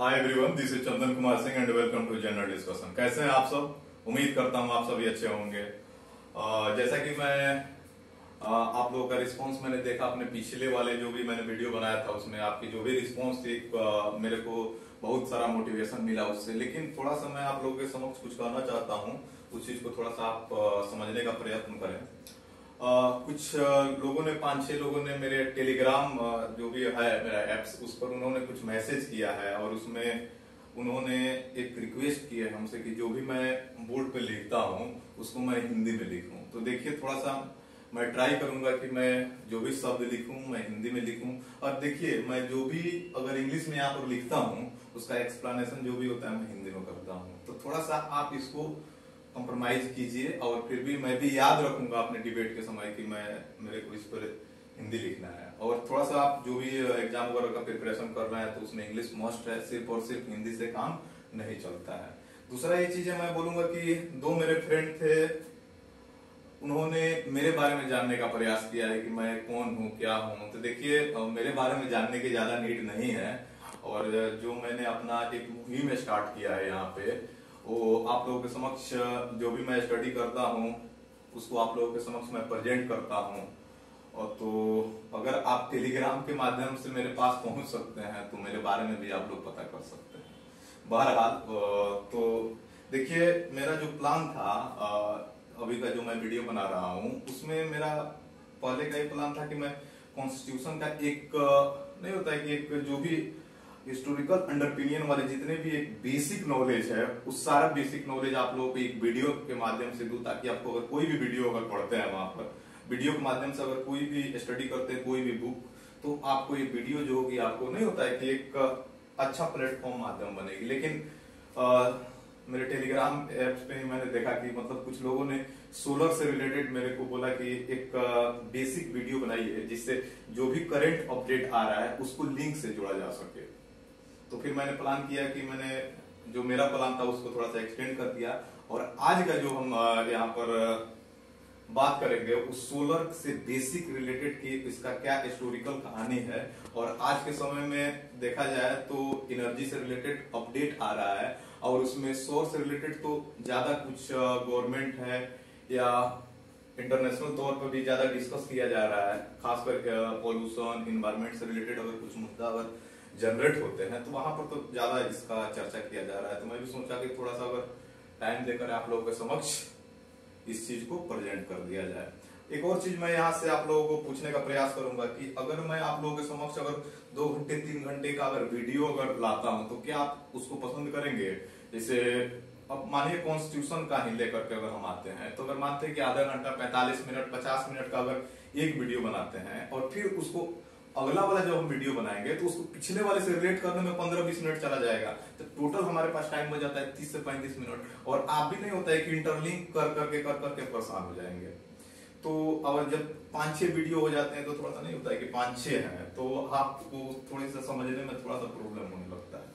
Hi everyone, this is Chandan Kumar Singh and welcome to general discussion. कैसे हैं आप सब? उम्मीद करता हूं आप सभी अच्छे होंगे। जैसा कि मैं आप लोगों का रिस्पांस मैंने देखा अपने पिछले वाले जो भी मैंने वीडियो बनाया था उसमें आपकी जो भी रिस्पांस थी, मेरे को बहुत सारा मोटिवेशन मिला उससे। लेकिन थोड़ा सा मैं आप लोगों के समक्ष कुछ कहना चाहता हूँ, उस चीज को थोड़ा सा आप समझने का प्रयत्न करें। कुछ लोगों ने 5-6 लोगों ने मेरे टेलीग्राम जो भी है मेरा एप्स, उस पर उन्होंने कुछ मैसेज किया है और उसमें उन्होंने एक रिक्वेस्ट की है हमसे कि जो भी मैं बोर्ड पे लिखता हूँ उसको मैं हिंदी में लिखूं। तो देखिए, थोड़ा सा मैं ट्राई करूंगा कि मैं जो भी शब्द लिखूं मैं हिंदी में लिखूं। और देखिए, मैं जो भी अगर इंग्लिश में यहाँ पर लिखता हूँ उसका एक्सप्लेनेशन जो भी होता है मैं हिंदी में करता हूँ। तो थोड़ा सा आप इसको कॉम्प्रोमाइज कीजिए और फिर भी मैं भी याद रखूंगा अपने डिबेट के समय कि मेरे को इस पर हिंदी लिखना है। और थोड़ा सा आप जो भी एग्जाम वगैरह का प्रिपरेशन कर रहे हैं तो उसमें इंग्लिश मस्ट है, सिर्फ और सिर्फ हिंदी से काम नहीं चलता है। दूसरा ये चीज है, मैं बोलूंगा कि 2 मेरे फ्रेंड थे, उन्होंने मेरे बारे में जानने का प्रयास किया है कि मैं कौन हूँ, क्या हूँ। तो देखिए, मेरे बारे में जानने की ज्यादा नीड नहीं है और जो मैंने अपना एक मुहिम स्टार्ट किया है यहाँ पे, वो आप लोगों के समक्ष जो भी मैं स्टडी करता हूँ उसको आप लोगों के समक्ष मैं प्रेजेंट करता हूँ। और तो अगर आप टेलीग्राम के माध्यम से मेरे पास पहुंच सकते हैं तो मेरे बारे में भी आप लोग पता कर सकते हैं। बहरहाल, तो देखिए, मेरा जो प्लान था अभी का जो मैं वीडियो बना रहा हूँ उसमें मेरा पहले का ही प्लान था कि मैं कॉन्स्टिट्यूशन का एक नहीं होता है कि एक जो भी हिस्टोरिकल अंडरपिनियन वाले जितने भी एक बेसिक नॉलेज है उस सारा बेसिक नॉलेज आप लोगों को एक वीडियो के माध्यम से दूं, ताकि आपको अगर कोई भी वीडियो अगर पढ़ते हैं वहां पर वीडियो के माध्यम से अगर कोई भी स्टडी करते हैं कोई भी बुक, तो आपको ये वीडियो जो होगी आपको नहीं होता है कि एक अच्छा प्लेटफॉर्म माध्यम बनेगी। लेकिन मेरे टेलीग्राम एप्स पे मैंने देखा कि मतलब कुछ लोगों ने सोलर से रिलेटेड मेरे को बोला कि एक बेसिक वीडियो बनाइए जिससे जो भी करंट अपडेट आ रहा है उसको लिंक से जोड़ा जा सके। तो फिर मैंने प्लान किया कि मैंने जो मेरा प्लान था उसको थोड़ा सा एक्सटेंड कर दिया और आज का जो हम यहाँ पर बात करेंगे उस सोलर से बेसिक रिलेटेड की इसका क्या हिस्टोरिकल कहानी है। और आज के समय में देखा जाए तो एनर्जी से रिलेटेड अपडेट आ रहा है और उसमें सौर से रिलेटेड तो ज्यादा कुछ गवर्नमेंट है या इंटरनेशनल तौर पर भी ज्यादा डिस्कस किया जा रहा है। खासकर पॉल्यूशन इन्वायरमेंट से रिलेटेड अगर कुछ मुद्दा अगर जनरेट होते हैं तो वहां पर तो ज्यादा इसका चर्चा किया जा रहा है। तो मैं भी सोचा कि थोड़ा सा अगर टाइम देकर आप लोगों के समक्ष इस चीज को प्रेजेंट कर दिया जाए। एक और चीज मैं यहाँ से आप लोगों को पूछने का प्रयास करूंगा कि अगर मैं आप लोगों के समक्ष अगर 2 घंटे 3 घंटे का अगर वीडियो अगर लाता हूं तो क्या आप उसको पसंद करेंगे? जैसे अब मानिए कॉन्स्टिट्यूशन का ही लेकर के अगर हम आते हैं तो अगर मानते हैं कि आधा घंटा 45 मिनट 50 मिनट का अगर एक वीडियो बनाते हैं और फिर उसको अगला वाला जब हम वीडियो बनाएंगे तो उसको पिछले वाले से रिलेट करने में 15-20 मिनट चला जाएगा, तो टोटल हमारे पास टाइम बच जाता है 30 से 35 मिनट। और आप भी नहीं होता है कि इंटरलिंक कर करके परेशान हो जाएंगे। तो अगर जब 5-6 वीडियो हो जाते हैं तो थोड़ा सा नहीं होता है कि 5-6 हैं तो आपको थोड़ी सा समझने में थोड़ा सा प्रॉब्लम होने लगता है।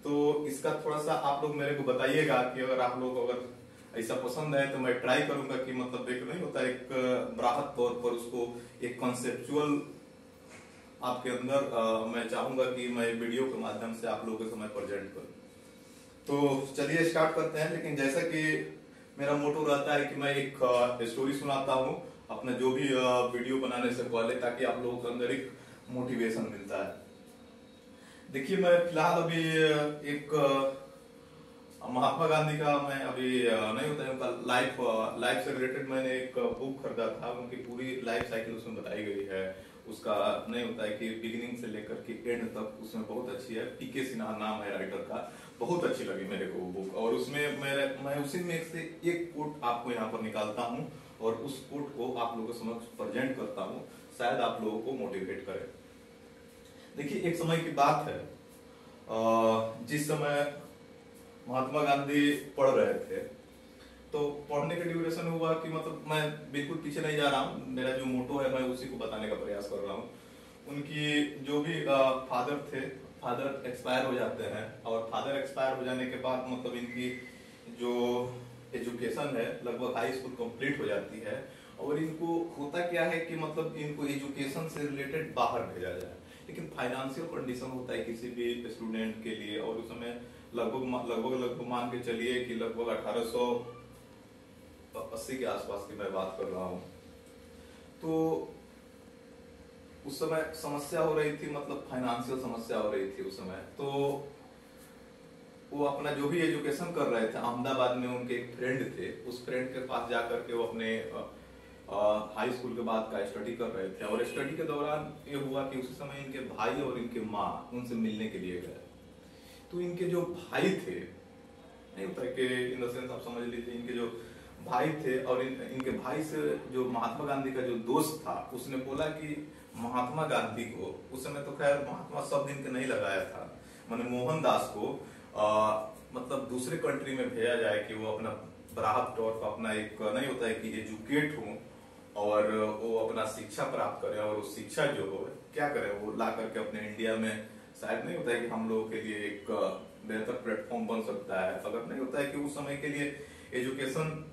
तो इसका थोड़ा सा आप लोग मेरे को बताइएगा कि अगर आप लोग अगर ऐसा पसंद है तो मैं ट्राई करूंगा कि मतलब एक नहीं होता एक बराहत तौर पर उसको एक कॉन्सेप्चुअल आपके अंदर मैं चाहूंगा कि मैं वीडियो के माध्यम से आप लोगों के समय प्रेजेंट करूं। तो चलिए स्टार्ट करते हैं। लेकिन जैसा कि मेरा मोटो रहता है कि मैं एक स्टोरी सुनाता हूं अपने जो भी वीडियो बनाने से पहले, ताकि आप लोगों के अंदर एक मोटिवेशन मिलता है। देखिए, मैं फिलहाल अभी एक महात्मा गांधी का मैं अभी नहीं होता है उनका लाइफ से रिलेटेड मैंने एक बुक खरीदा था। उनकी पूरी लाइफ साइकिल उसमें बताई गई है। उसका नहीं होता है कि बिगिनिंग से लेकर के एंड तक उसमें बहुत अच्छी है। पीके सिन्हा नाम है राइटर का, बहुत अच्छी लगी मेरे को वो बुक। और उसमें मैं उसी में से एक कोट आपको यहाँ पर निकालता हूँ और उस कोट को आप लोगों के समक्ष प्रेजेंट करता हूँ, शायद आप लोगों को मोटिवेट करे। देखिए, एक समय की बात है जिस समय महात्मा गांधी पढ़ रहे थे, तो पढ़ने का ड्यूरेशन हुआ कि मतलब मैं बिल्कुल पीछे नहीं जा रहा हूँ, मेरा जो मोटो है मैं उसी को बताने का प्रयास कर रहा हूँ। उनकी जो भी फादर थे, फादर एक्सपायर हो जाते हैं और फादर एक्सपायर हो जाने के बाद मतलब इनकी जो एजुकेशन है लगभग हाई स्कूल कंप्लीट हो जाती है। और इनको होता क्या है कि मतलब इनको एजुकेशन से रिलेटेड बाहर भेजा जाए लेकिन फाइनेंशियल कंडीशन होता है किसी भी स्टूडेंट के लिए, और उस समय लगभग मान के चलिए कि लगभग 1880 के आसपास की मैं बात कर रहा हूँ। तो उस समय समस्या हो रही थी, मतलब फाइनेंशियल समस्या हो रही थी उस समय। तो वो अपना जो भी एजुकेशन कर रहे थे, अहमदाबाद में उनके एक फ्रेंड थे, उस फ्रेंड के पास जाकर के वो अपने हाई स्कूल के बाद का स्टडी कर रहे थे। और स्टडी के दौरान ये हुआ कि उसी समय इनके भाई और इनके माँ उनसे मिलने के लिए गए। तो इनके जो भाई थे, नहीं होता कि इन द सेंस आप समझ लीजिए, इनके जो भाई थे और इनके भाई से जो महात्मा गांधी का जो दोस्त था, उसने बोला कि महात्मा गांधी को, उस समय तो खैर महात्मा शब्द इनके नहीं लगाया था, माने मोहनदास को मतलब दूसरे कंट्री में भेजा जाए कि वो अपना बराबर तौर पर अपना एक, नहीं होता है कि एजुकेट हो और वो अपना शिक्षा प्राप्त करे, और उस शिक्षा जो हो क्या करे वो ला करके अपने इंडिया में, शायद नहीं होता है कि हम लोगों के लिए एक बेहतर प्लेटफॉर्म बन सकता है। अगर नहीं होता है कि उस समय के लिए एजुकेशन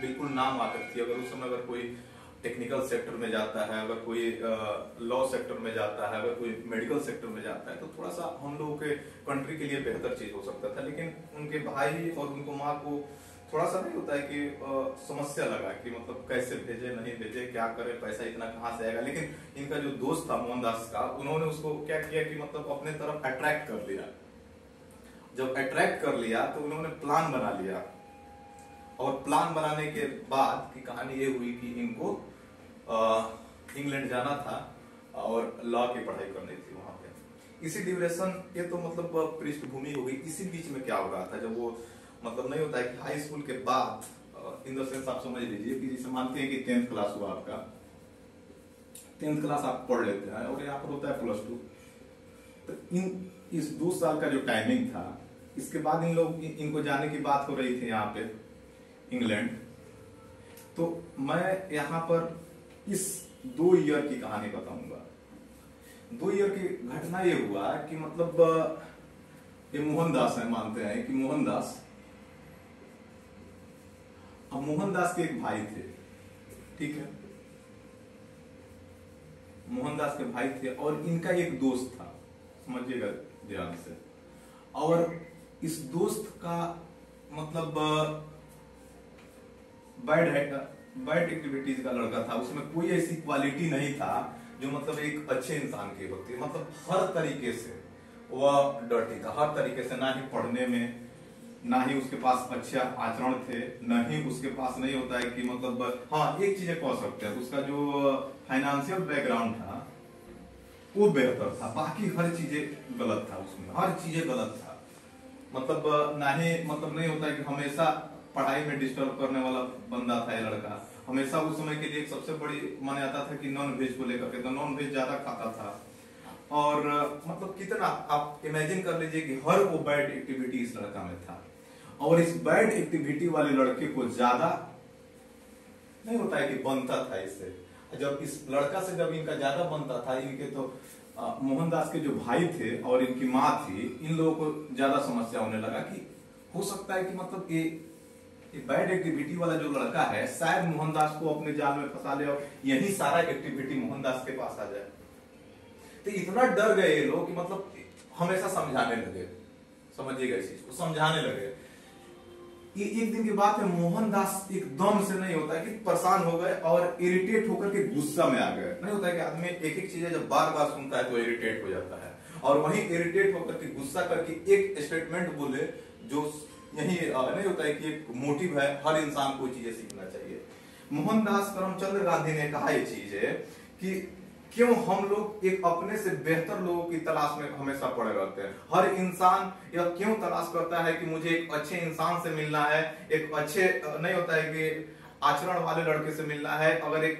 बिल्कुल नाम आकर थी, अगर उस समय अगर कोई टेक्निकल सेक्टर में जाता है, अगर कोई लॉ सेक्टर में जाता है, अगर कोई मेडिकल सेक्टर में जाता है, तो थोड़ा सा हम लोगों के कंट्री के लिए बेहतर चीज हो सकता था। लेकिन उनके भाई और उनको माँ को थोड़ा सा नहीं होता है कि समस्या लगा कि मतलब कैसे भेजे, नहीं भेजे, क्या करे, पैसा इतना कहाँ से आएगा। लेकिन इनका जो दोस्त था मोहनदास का, उन्होंने उसको क्या किया कि मतलब अपने तरफ अट्रैक्ट कर लिया। जब अट्रैक्ट कर लिया तो उन्होंने प्लान बना लिया, और प्लान बनाने के बाद की कहानी ये हुई कि इनको इंग्लैंड जाना था और लॉ की पढ़ाई करनी थी वहां पे। इसी ड्यूरेशन, ये तो मतलब पृष्ठभूमि हो गई। इसी बीच में क्या हो रहा था, जब वो मतलब नहीं होता है कि हाई स्कूल के बाद, इन द सेंस आप समझ लीजिए कि जैसे मानते हैं कि 10th क्लास हुआ आपका, 10th क्लास आप पढ़ लेते हैं और यहाँ पर होता है +2। तो इस 2 साल का जो टाइमिंग था, इसके बाद इनको जाने की बात हो रही थी यहाँ पे इंग्लैंड। तो मैं यहाँ पर इस 2 ईयर की कहानी बताऊंगा। 2 ईयर की घटना ये हुआ कि मतलब ये मोहनदास है, मानते हैं कि मोहनदास, अब मोहनदास के एक भाई थे, ठीक है, मोहनदास के भाई थे और इनका एक दोस्त था, समझिएगा ध्यान से। और इस दोस्त का मतलब बैड एक्टिविटीज का लड़का था, उसमें कोई ऐसी क्वालिटी नहीं था जो मतलब एक अच्छे इंसान की होती है। मतलब हर तरीके से वह डर्टी था, हर तरीके से, ना ही पढ़ने में, ना ही उसके पास अच्छे आचरण थे, ना ही उसके पास नहीं होता है कि मतलब, हाँ एक चीज कह सकते हैं, उसका जो फाइनेंशियल बैकग्राउंड था वो बेहतर था, बाकी हर चीजें गलत था, उसमें हर चीजें गलत था। मतलब ना ही मतलब नहीं होता है कि हमेशा पढ़ाई में डिस्टर्ब करने वाला बंदा था ये लड़का। हमेशा उस समय के लिए एक सबसे बड़ी माना जाता था कि नॉन वेज को लेकर के, तो नॉन वेज ज्यादा खाता था। और मतलब कितना आप इमेजिन कर लीजिए कि हर वो बैड एक्टिविटी इस लड़का में था। और इस बैड एक्टिविटी वाले लड़के को ज्यादा नहीं होता है कि बनता था इससे। जब इस लड़का से जब इनका ज्यादा बनता था, इनके तो मोहनदास के जो भाई थे और इनकी माँ थी, इन लोगों को ज्यादा समस्या होने लगा कि हो सकता है कि मतलब ये बैड एक्टिविटी वाला जो लड़का है शायद मोहनदास को अपने जाल में फंसा ले और यही सारा एक्टिविटी मोहनदास के पास आ जाए। तो इतना डर गए ये लोग कि मतलब हमेशा समझाने लगे, समझिएगा इस चीज को, समझाने लगे। एक दिन की बात है, मोहनदास एकदम से नहीं होता है कि परेशान हो गए और इरिटेट होकर के गुस्सा में आ गए। नहीं होता है कि आदमी एक एक चीजें जब बार बार सुनता है तो इरिटेट हो जाता है, और वहीं इरिटेट होकर के गुस्सा करके एक स्टेटमेंट बोले जो यही नहीं होता है कि एक मोटिव है, हर इंसान को चीजें सीखना चाहिए। मोहनदास करमचंद गांधी ने कहा ये चीज है कि क्यों हम लोग एक अपने से बेहतर लोगों की तलाश में हमेशा पड़े रहते हैं। हर इंसान यह क्यों तलाश करता है कि मुझे एक अच्छे इंसान से मिलना है, एक अच्छे नहीं होता है कि आचरण वाले लड़के से मिलना है, अगर एक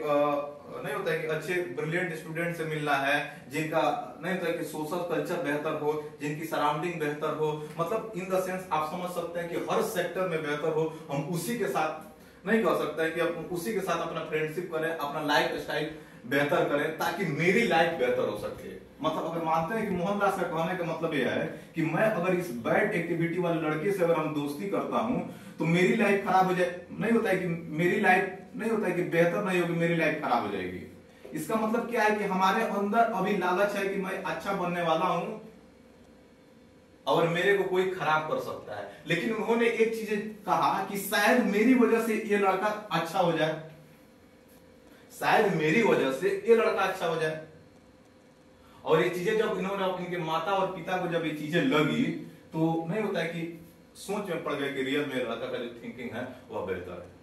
नहीं होता है कि अच्छे ब्रिलियंट स्टूडेंट से मिलना है, जिनका नहीं होता है कि सोशल कल्चर बेहतर हो, जिनकी सराउंडिंग बेहतर हो, मतलब इन द सेंस आप समझ सकते हैं कि हर सेक्टर में बेहतर हो। हम उसी के साथ नहीं कह सकते हैं कि हम उसी के साथ अपना फ्रेंडशिप करें, अपना लाइफ स्टाइल बेहतर करें ताकि मेरी लाइफ बेहतर हो सके। मतलब अगर मानते हैं कि मोहनदास का कहने का मतलब यह है कि मैं अगर इस बैड एक्टिविटी वाले लड़के से अगर हम दोस्ती करता हूं तो मेरी लाइफ खराब हो जाए, नहीं होता है कि मेरी लाइफ नहीं होता है कि बेहतर नहीं होगी, मेरी लाइफ खराब हो जाएगी। इसका मतलब क्या है कि हमारे अंदर अभी लालच है कि मैं अच्छा बनने वाला हूं और मेरे को कोई खराब कर सकता है। लेकिन उन्होंने एक चीज कहा कि शायद मेरी वजह से ये लड़का अच्छा हो जाए, शायद मेरी वजह से ये लड़का अच्छा हो जाए। और ये चीजें जब इन्होंने इनके माता और पिता को जब ये चीजें लगी तो नहीं होता है कि सोच में पड़ गए कि रियल में लड़का का जो थिंकिंग है वह बेहतर है।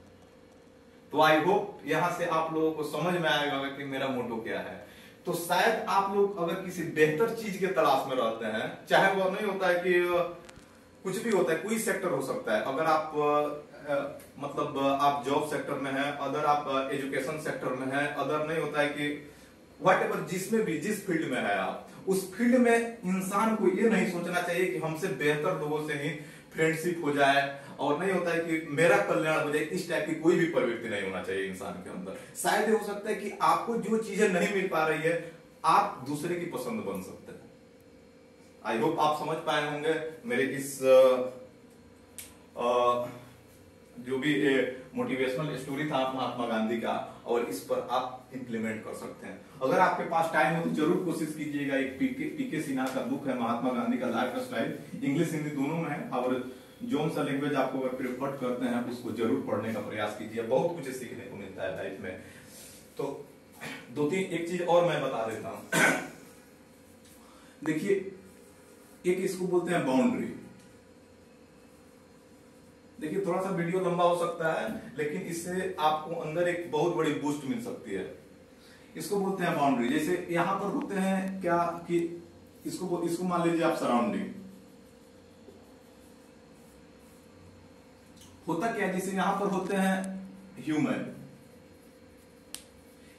तो आई होप यहां से आप लोगों को समझ में आएगा कि मेरा मोटो क्या है। तो शायद आप लोग अगर किसी बेहतर चीज के तलाश में रहते हैं, चाहे वो नहीं होता है कि कुछ भी होता है, कोई सेक्टर हो सकता है, अगर आप मतलब आप जॉब सेक्टर में है, अदर आप एजुकेशन सेक्टर में है, अदर नहीं होता है कि व्हाटएवर जिसमें भी जिस फील्ड में है आप, उस फील्ड में इंसान को ये नहीं सोचना चाहिए कि हमसे बेहतर लोगों से ही फ्रेंडशिप हो जाए, और नहीं होता है कि मेरा कल्याण हो जाए, इस टाइप की कोई भी प्रवृत्ति नहीं होना चाहिए इंसान के अंदर। शायद ये हो सकता है कि आपको जो चीजें नहीं मिल पा रही है आप दूसरे की पसंद बन सकते हैं। आई होप आप समझ पाए होंगे मेरे इस जो भी मोटिवेशनल स्टोरी था महात्मा गांधी का, और इस पर आप इंप्लीमेंट कर सकते हैं। अगर आपके पास टाइम हो तो जरूर कोशिश कीजिएगा। एक पीके सिन्हा का बुक है महात्मा गांधी का लाइफ स्टाइल, इंग्लिश हिंदी दोनों में है, और जोन सा लैंग्वेज आपको अगर प्रेफर करते हैं उसको जरूर पढ़ने का प्रयास कीजिए, बहुत कुछ सीखने को मिलता है लाइफ में। तो दो तीन एक चीज और मैं बता देता हूं। देखिए, एक इसको बोलते हैं बाउंड्री। देखिए, थोड़ा सा वीडियो लंबा हो सकता है लेकिन इससे आपको अंदर एक बहुत बड़ी बूस्ट मिल सकती है। इसको बोलते हैं बाउंड्री। जैसे यहां पर होते हैं क्या कि इसको मान लीजिए आप सराउंडिंग, होता क्या, जैसे यहां पर होते हैं ह्यूमन।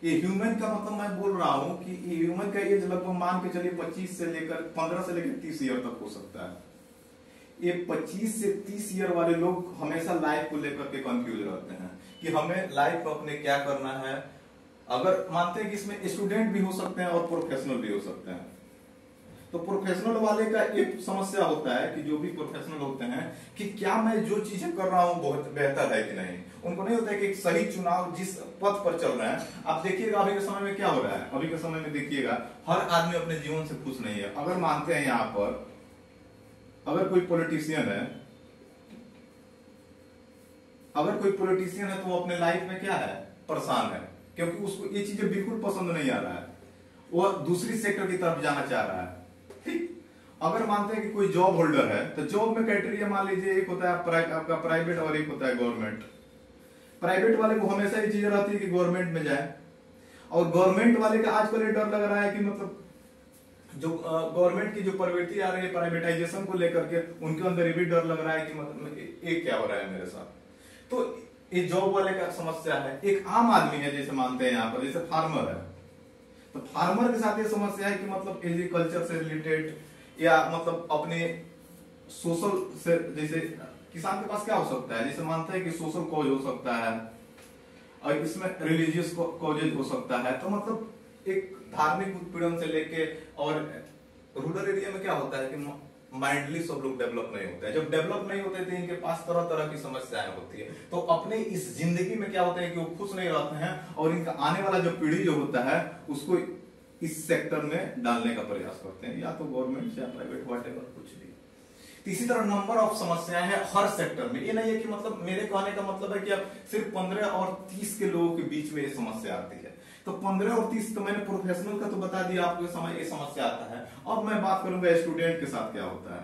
ये ह्यूमन का मतलब मैं बोल रहा हूं कि ह्यूमन का एज लगभग मान के चलिए 25 से लेकर 15 से लेकर 30 ईयर तक हो सकता है। ये 25 से 30 ईयर वाले लोग हमेशा लाइफ को लेकर के कंफ्यूज रहते हैं कि हमें लाइफ में अपने क्या करना है। अगर मानते हैं कि इसमें स्टूडेंट भी हो सकते हैं और प्रोफेशनल भी हो सकते हैं, तो प्रोफेशनल वाले का एक समस्या होता है कि जो भी प्रोफेशनल होते हैं कि क्या मैं जो चीजें कर रहा हूं बहुत बेहतर है कि नहीं। उनको नहीं होता है कि एक सही चुनाव जिस पथ पर चल रहे हैं। आप देखिएगा अभी के समय में क्या हो रहा है, अभी के समय में देखिएगा हर आदमी अपने जीवन से खुश नहीं है। अगर मानते हैं यहां पर अगर कोई पॉलिटिशियन है, तो वो अपने लाइफ में क्या है, परेशान है, क्योंकि उसको ये चीजें बिल्कुल पसंद नहीं आ रहा है, वो दूसरी सेक्टर की तरफ जाना चाह रहा है। ठीक, अगर मानते हैं कि कोई जॉब होल्डर है तो जॉब में क्राइटेरिया मान लीजिए एक होता है आपका प्राइवेट और एक होता है गवर्नमेंट। प्राइवेट वाले को हमेशा ये चीज रहती है कि गवर्नमेंट में जाए, और गवर्नमेंट वाले का आजकल ये डर लग रहा है कि मतलब जो गवर्नमेंट की जो प्रवृत्ति आ रही है प्राइवेटाइजेशन को लेकर के, उनके अंदर ये भी डर लग रहा है कि मतलब ये क्या हो रहा है मेरे साथ। तो ये जॉब वाले का समस्या है। एक आम आदमी है, जैसे मानते हैं यहाँ पर जैसे फार्मर है, तो फार्मर के साथ ये समस्या है कि मतलब एग्रीकल्चर से रिलेटेड या मतलब अपने सोशल से, जैसे किसान के पास क्या हो सकता है, जैसे मानते हैं कि सोशल कॉज हो सकता है और इसमें रिलीजियस कॉजेज हो सकता है। तो मतलब एक धार्मिक उत्पीड़न से लेके, और रूरल एरिया में क्या होता है कि माइंडली सब लोग डेवलप नहीं होते हैं। जब डेवलप नहीं होते तो इनके पास तरह तरह की समस्याएं होती है। तो अपने इस जिंदगी में क्या होता है कि वो खुश नहीं रहते हैं, और इनका आने वाला जो पीढ़ी जो होता है उसको इस सेक्टर में डालने का प्रयास करते हैं, या तो गवर्नमेंट या प्राइवेट व्हाटएवर कुछ भी। इसी तरह नंबर ऑफ समस्याएं हैं हर सेक्टर में। ये नहीं है कि मतलब मेरे कहने का मतलब है कि अब सिर्फ 15 और 30 के लोगों के बीच में ये समस्या आती है। तो 15 और 30 तो मैंने प्रोफेशनल का तो बता दिया आपको, समय ये समस्या आता है। अब मैं बात करूंगा स्टूडेंट के साथ क्या होता है।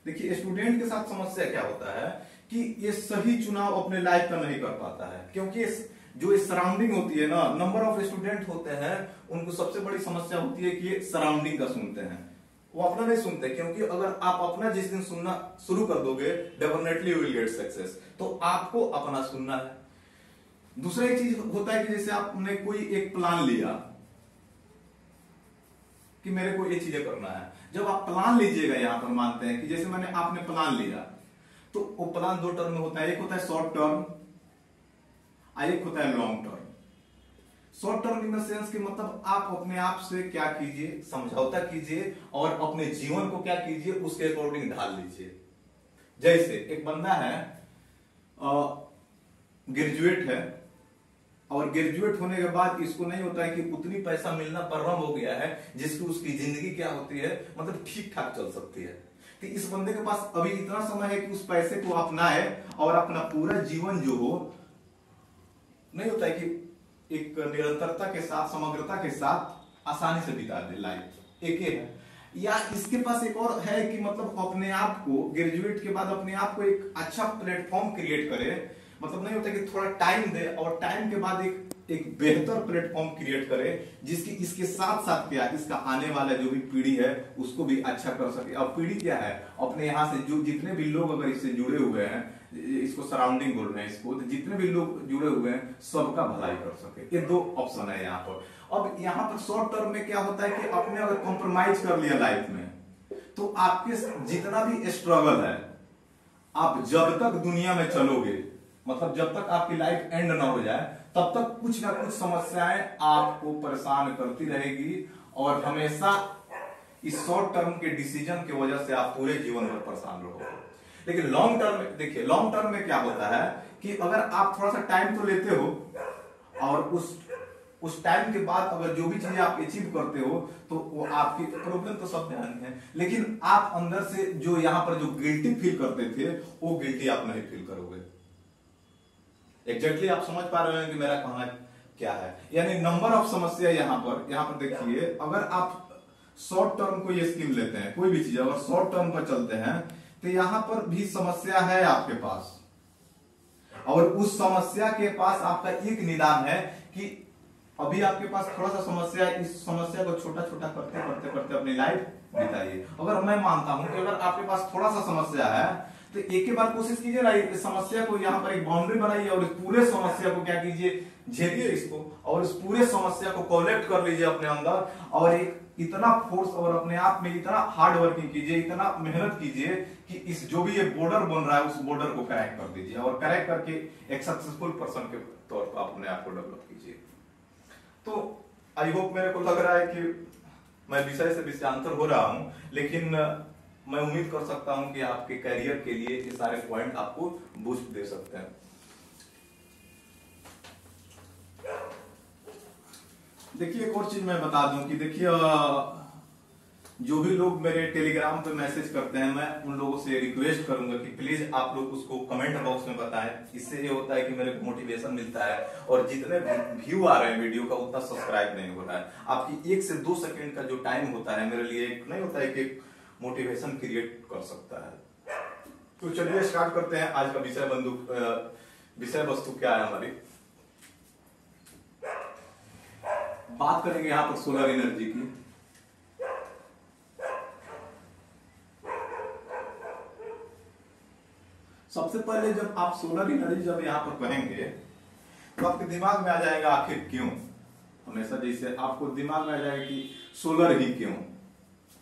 देखिए, स्टूडेंट के साथ समस्या क्या होता है कि ये सही चुनाव अपने लाइफ का नहीं कर पाता है, क्योंकि जो सराउंडिंग होती है ना, नंबर ऑफ स्टूडेंट होते हैं, उनको सबसे बड़ी समस्या होती है कि ये सराउंडिंग का सुनते हैं, वो अपना नहीं सुनते। क्योंकि अगर आप अपना जिस दिन सुनना शुरू कर दोगे, definitely you will get success. तो आपको अपना सुनना है। दूसरा एक चीज होता है कि जैसे आपने कोई एक प्लान लिया कि मेरे को ये चीजें करना है। जब आप प्लान लीजिएगा, यहां पर मानते हैं कि जैसे आपने प्लान लिया, तो वो प्लान दो टर्म में होता है। एक होता है शॉर्ट टर्म, एक होता है long term. Short term in the sense कि मतलब आप अपने आप से क्या कीजिए, समझौता कीजिए, और अपने जीवन को क्या कीजिए उसके अकॉर्डिंग ढाल लीजिए। जैसे एक बंदा है, ग्रेजुएट है, और ग्रेजुएट होने के बाद इसको नहीं होता है कि उतनी पैसा मिलना प्रारंभ हो गया है जिसकी उसकी जिंदगी क्या होती है, मतलब ठीक ठाक चल सकती है। तो इस बंदे के पास अभी इतना समय है कि उस पैसे को अपनाए और अपना पूरा जीवन जो हो, नहीं होता है कि एक निरंतरता के साथ, समग्रता के साथ आसानी से बिता दे लाइफ। एक है, या इसके पास एक और है कि मतलब अपने आप को ग्रेजुएट के बाद अपने आप को एक अच्छा प्लेटफॉर्म क्रिएट करे, मतलब नहीं होता कि थोड़ा टाइम दे और टाइम के बाद एक बेहतर प्लेटफॉर्म क्रिएट करे जिसकी इसके साथ साथ क्या इसका आने वाला जो भी पीढ़ी है उसको भी अच्छा कर सके। अब पीढ़ी क्या है, अपने यहाँ से जो जितने भी लोग अगर इससे जुड़े हुए हैं, इसको सराउंडिंग बोल रहे हैं इसको, तो जितने भी लोग जुड़े हुए हैं सबका भलाई कर सके। ये दो ऑप्शन है यहाँ पर। अब यहाँ पर शॉर्ट टर्म में क्या होता है कि आपने अगर कॉम्प्रोमाइज कर लिया लाइफ में तो आपके जितना भी स्ट्रगल है, आप जब तक दुनिया में चलोगे, मतलब जब तक आपकी लाइफ एंड ना हो जाए तब तक कुछ ना कुछ समस्याएं आपको परेशान करती रहेगी और हमेशा इस शॉर्ट टर्म के डिसीजन की वजह से आप पूरे जीवन में परेशान रहोगे। लेकिन लॉन्ग टर्म में देखिए, लॉन्ग टर्म में क्या होता है कि अगर आप थोड़ा सा टाइम तो लेते हो और उस टाइम के बाद अगर जो भी चीजें आप अचीव करते हो तो वो आपकी प्रॉब्लम तो सब ध्यान है, लेकिन आप अंदर से जो यहाँ पर जो गिल्टी फील करते थे वो गिल्टी आप नहीं फील करोगे। एग्जैक्टली आप समझ पा रहे हैं कि मेरा कहना क्या है। यानी नंबर ऑफ समस्या यहाँ पर देखिए, अगर आप शॉर्ट टर्म को ये स्कीम लेते हैं, कोई भी चीज अगर शॉर्ट टर्म पर चलते हैं तो यहाँ पर भी समस्या है आपके पास, और उस समस्या के पास आपका एक निदान है कि अभी आपके पास थोड़ा सा समस्या है, इस समस्या को छोटा छोटा करते करते करते अपनी लाइफ बिताइए। अगर मैं मानता हूं कि अगर आपके पास थोड़ा सा समस्या है तो एक ही बार कोशिश कीजिए ना, इस समस्या को यहाँ पर एक बाउंड्री बनाइए और इस पूरे समस्या को क्या कीजिए, झेलिए इसको, और इस पूरे समस्या को कलेक्ट कर लीजिए अपने अंदर, और एक इतना फोर्स और अपने आप में इतना हार्ड वर्किंग कीजिए, इतना मेहनत कीजिए कि इस जो भी ये बॉर्डर बन रहा है उस बॉर्डर को क्रैक कर दीजिए, और क्रैक करके एक सक्सेसफुल पर्सन के तौर पर अपने आप को डेवलप कीजिए। तो आई होप मेरे को लग रहा है कि मैं विषय से विषयांतर हो रहा हूं, लेकिन मैं उम्मीद कर सकता हूं कि आपके करियर के लिए ये सारे पॉइंट आपको बूस्ट दे सकते हैं। देखिए एक और चीज मैं बता दूं कि देखिए जो भी लोग मेरे टेलीग्राम पे मैसेज करते हैं, मैं उन लोगों से रिक्वेस्ट करूंगा कि प्लीज आप लोग उसको कमेंट बॉक्स में बताएं। इससे ये होता है कि मेरे को मोटिवेशन मिलता है, और जितने व्यू आ रहे हैं वीडियो का उतना सब्सक्राइब नहीं हो रहा है। आपकी 1 से 2 सेकंड का जो टाइम होता है मेरे लिए एक नहीं होता है कि मोटिवेशन क्रिएट कर सकता है। तो चलिए स्टार्ट करते हैं आज का विषय वस्तु क्या है हमारी। बात करेंगे यहाँ पर सोलर एनर्जी की। सबसे पहले जब आप सोलर एनर्जी जब यहाँ पर कहेंगे तो आपके दिमाग में आ जाएगा आखिर क्यों। हमेशा जैसे आपको दिमाग में आ जाएगा कि सोलर ही क्यों,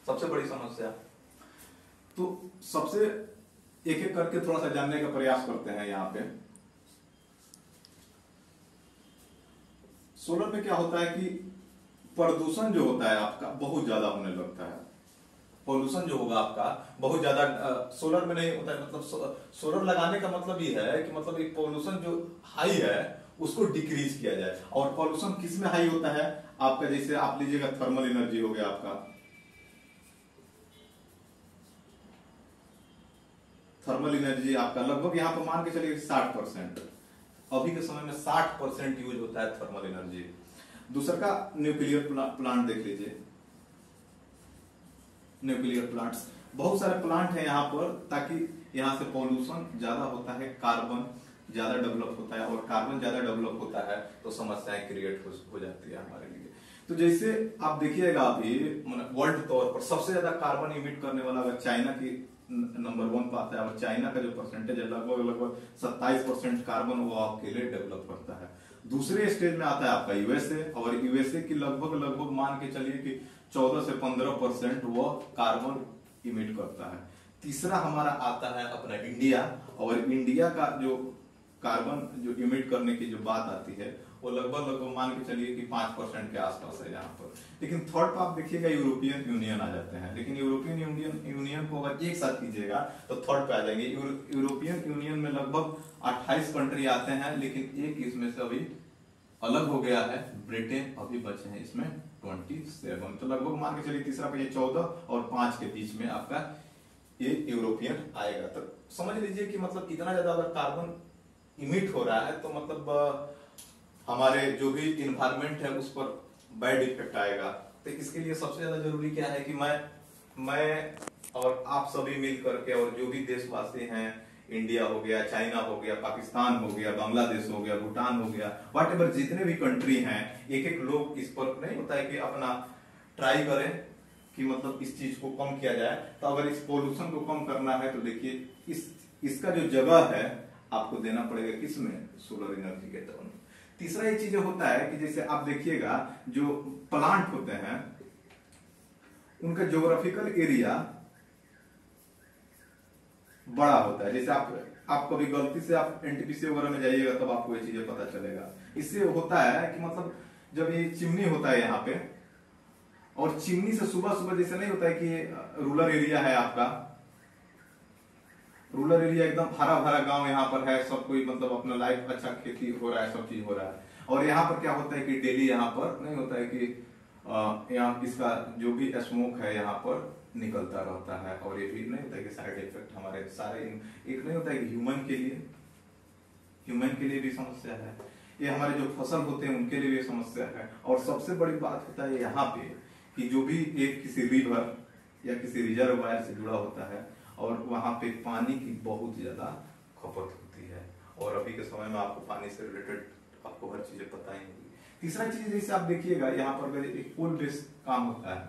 सबसे बड़ी समस्या। तो सबसे एक एक करके थोड़ा सा जानने का प्रयास करते हैं। यहाँ पे सोलर में क्या होता है कि प्रदूषण जो होता है आपका बहुत ज्यादा होने लगता है। पोल्यूशन जो होगा आपका बहुत ज्यादा सोलर में नहीं होता है। मतलब सोलर लगाने का मतलब ये है कि मतलब एक पोल्यूशन जो हाई है उसको डिक्रीज किया जाए। और पोल्यूशन किस में हाई होता है आपका, जैसे आप लीजिएगा थर्मल एनर्जी हो गया आपका, थर्मल एनर्जी आपका लगभग यहाँ पर मान के चलिए 60%, अभी के समय में 60% यूज होता है थर्मल एनर्जी। दूसरा का न्यूक्लियर प्लांट देख लीजिए, न्यूक्लियर प्लांट्स, बहुत सारे प्लांट है यहाँ पर, ताकि यहाँ से पॉल्यूशन ज्यादा होता है, कार्बन ज्यादा डेवलप होता है, और कार्बन ज्यादा डेवलप होता है तो समस्याएं क्रिएट हो जाती है हमारे लिए। तो जैसे आप देखिएगा अभी वर्ल्ड तौर पर सबसे ज्यादा कार्बन इमिट करने वाला अगर चाइना की नंबर 1 पाता है, और चाइना का जो परसेंटेज है लगभग 27% कार्बन वो अकेले डेवलप करता है। दूसरे स्टेज में आता है आपका यूएसए, और यूएसए की लगभग मान के चलिए कि 14 से 15% वो कार्बन इमिट करता है। तीसरा हमारा आता है अपना इंडिया, और इंडिया का जो कार्बन जो इमिट करने की जो बात आती है वो लगभग मान के चलिए कि 5% के आसपास है यहाँ पर। लेकिन थर्ड पर आप देखिएगा यूरोपियन यूनियन आ जाते हैं, लेकिन यूरोपियन यूनियन को अगर एक साथ कीजिएगा तो थर्ड पे आ जाएंगे। यूरोपियन यूनियन में लगभग 28 कंट्री आते हैं, लेकिन एक इसमें से अभी अलग हो गया है, ब्रिटेन अभी बचे हैं इसमें 27। तो लगभग मान के चलिए तीसरा पे 14 और 5 के बीच में आपका ये यूरोपियन आएगा। तो समझ लीजिए कि मतलब इतना ज्यादा अगर कार्बन इमिट हो रहा है तो मतलब हमारे जो भी इन्वायरमेंट है उस पर बैड इफेक्ट आएगा। तो इसके लिए सबसे ज्यादा जरूरी क्या है कि मैं और आप सभी मिल करके और जो भी देशवासी हैं, इंडिया हो गया, चाइना हो गया, पाकिस्तान हो गया, बांग्लादेश हो गया, भूटान हो गया, वॉट एवर जितने भी कंट्री हैं, एक एक लोग इस पर नहीं होता है कि अपना ट्राई करें कि मतलब इस चीज को कम किया जाए। तो अगर इस पोल्यूशन को कम करना है तो देखिए इसका जो जगह है आपको देना पड़ेगा किसमें, सोलर एनर्जी के तौर में। तीसरा ये चीज होता है कि जैसे आप देखिएगा जो प्लांट होते हैं उनका ज्योग्राफिकल एरिया बड़ा होता है। जैसे आप कभी गलती से आप एनटीपीसी वगैरह में जाइएगा तब आपको ये चीजें पता चलेगा। इससे होता है कि मतलब जब ये चिमनी होता है यहाँ पे, और चिमनी से सुबह सुबह जैसे नहीं होता है कि रूरल एरिया है आपका, रूरल एरिया एकदम हरा भरा गांव यहाँ पर है, सब कोई मतलब अपना लाइफ अच्छा, खेती हो रहा है, सब चीज हो रहा है। और यहाँ पर क्या होता है कि डेली यहाँ पर नहीं होता है कि यहाँ इसका जो भी स्मोक है यहाँ पर निकलता रहता है। और ये भी नहीं होता है कि साइड इफेक्ट हमारे सारे एक नहीं होता है कि ह्यूमन के लिए भी समस्या है, ये हमारे जो फसल होते हैं उनके लिए भी समस्या है। और सबसे बड़ी बात होता है यहाँ पे कि जो भी एक किसी रिवर या किसी रिजर्वायर से जुड़ा होता है और वहां पे पानी की बहुत ज्यादा खपत होती है। और अभी के समय में आपको पानी से रिलेटेड आपको हर चीजें पता ही होगी। तीसरा चीज जैसे आप देखिएगा यहाँ पर अगर एक पुल बेस्ड काम होता है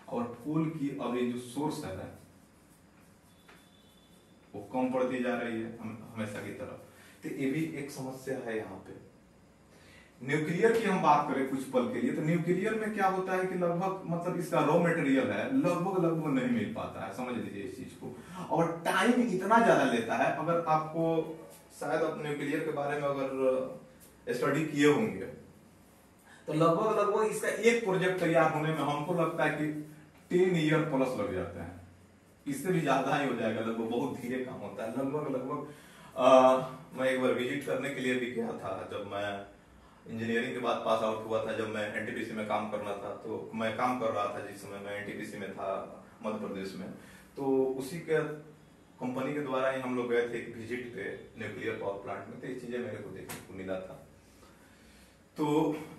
और पुल की अभी जो सोर्स है वो कम पड़ती जा रही है हमेशा की तरफ। तो ये भी एक समस्या है यहाँ पे। न्यूक्लियर की हम बात करें कुछ पल के लिए तो न्यूक्लियर में क्या होता है कि लगभग मतलब इसका रॉ मटेरियल है लगभग नहीं मिल पाता है, समझ लीजिए इस चीज को। और टाइम इतना ज्यादा लेता है, अगर आपको शायद आप न्यूक्लियर के बारे में अगर स्टडी किए होंगे तो लगभग इसका एक प्रोजेक्ट तैयार होने में हमको लगता है कि 10 ईयर प्लस लग जाते हैं, इससे भी ज्यादा ही हो जाएगा। लगभग बहुत धीरे काम होता है। लगभग मैं एक बार विजिट करने के लिए भी गया था जब मैं इंजीनियरिंग के बाद पास आउट हुआ था। जब मैं एनटीपीसी में काम करना था तो मैं काम कर रहा था जिस समय मैं एनटीपीसी में था मध्य प्रदेश में, तो उसी के कंपनी के द्वारा ही हम लोग गए थे एक विजिट पे न्यूक्लियर पावर प्लांट में। तो ये चीजें मेरे को देखने को मिला था। तो